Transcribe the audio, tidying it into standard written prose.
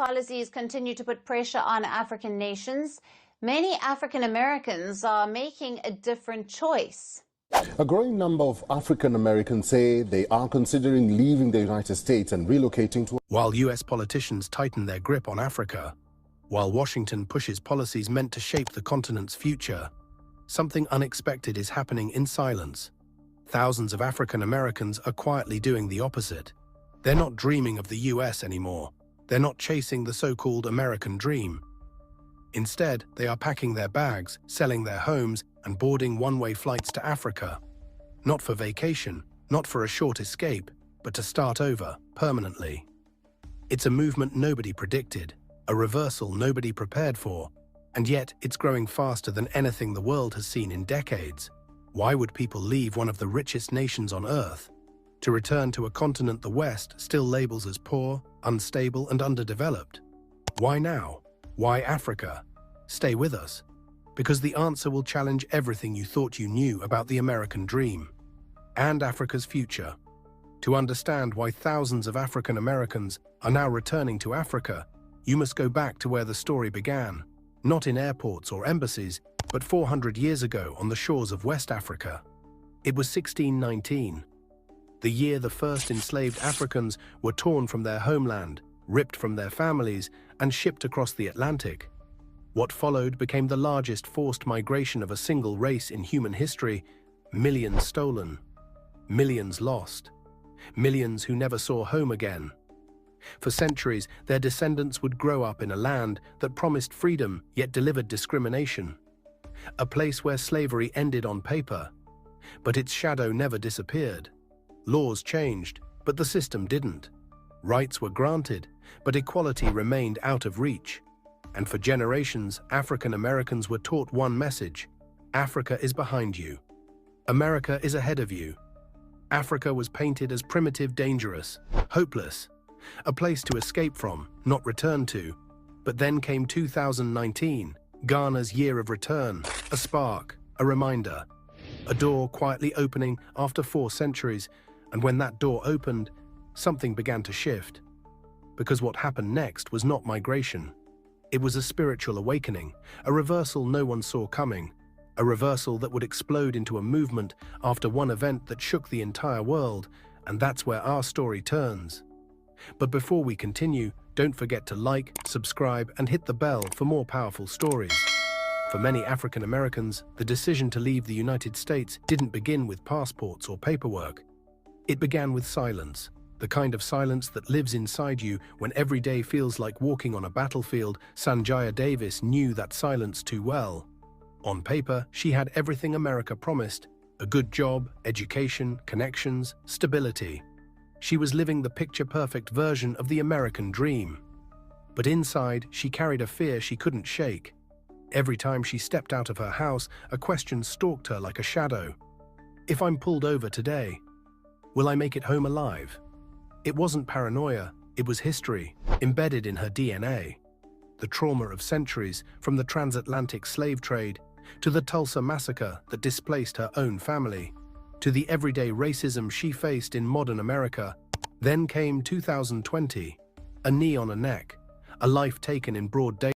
policies continue to put pressure on African nations, many African Americans are making a different choice. A growing number of African Americans say they are considering leaving the United States and relocating to... While US politicians tighten their grip on Africa, while Washington pushes policies meant to shape the continent's future, something unexpected is happening in silence. Thousands of African Americans are quietly doing the opposite. They're not dreaming of the US anymore. They're not chasing the so-called American dream. Instead, they are packing their bags, selling their homes, and boarding one-way flights to Africa. Not for vacation, not for a short escape, but to start over, permanently. It's a movement nobody predicted, a reversal nobody prepared for, and yet it's growing faster than anything the world has seen in decades. Why would people leave one of the richest nations on Earth to return to a continent the West still labels as poor, unstable, and underdeveloped? Why now? Why Africa? Stay with us, because the answer will challenge everything you thought you knew about the American dream and Africa's future. To understand why thousands of African Americans are now returning to Africa, you must go back to where the story began, not in airports or embassies, but 400 years ago on the shores of West Africa. It was 1619, the year the first enslaved Africans were torn from their homeland, ripped from their families, and shipped across the Atlantic. What followed became the largest forced migration of a single race in human history. Millions stolen, millions lost, millions who never saw home again. For centuries, their descendants would grow up in a land that promised freedom yet delivered discrimination. A place where slavery ended on paper, but its shadow never disappeared. Laws changed, but the system didn't. Rights were granted, but equality remained out of reach. And for generations, African Americans were taught one message: Africa is behind you. America is ahead of you. Africa was painted as primitive, dangerous, hopeless, a place to escape from, not return to. But then came 2019, Ghana's year of return, a spark, a reminder, a door quietly opening after 4 centuries, and when that door opened, something began to shift. Because what happened next was not migration. It was a spiritual awakening, a reversal no one saw coming, a reversal that would explode into a movement after one event that shook the entire world, and that's where our story turns. But before we continue, don't forget to like, subscribe, and hit the bell for more powerful stories. For many African Americans, the decision to leave the United States didn't begin with passports or paperwork. It began with silence, the kind of silence that lives inside you when every day feels like walking on a battlefield. Sanjaya Davis knew that silence too well. On paper, she had everything America promised: a good job, education, connections, stability. She was living the picture-perfect version of the American dream. But inside, she carried a fear she couldn't shake. Every time she stepped out of her house, a question stalked her like a shadow. If I'm pulled over today, will I make it home alive? It wasn't paranoia, it was history, embedded in her DNA. The trauma of centuries, from the transatlantic slave trade, to the Tulsa massacre that displaced her own family, to the everyday racism she faced in modern America. Then came 2020, a knee on a neck, a life taken in broad daylight.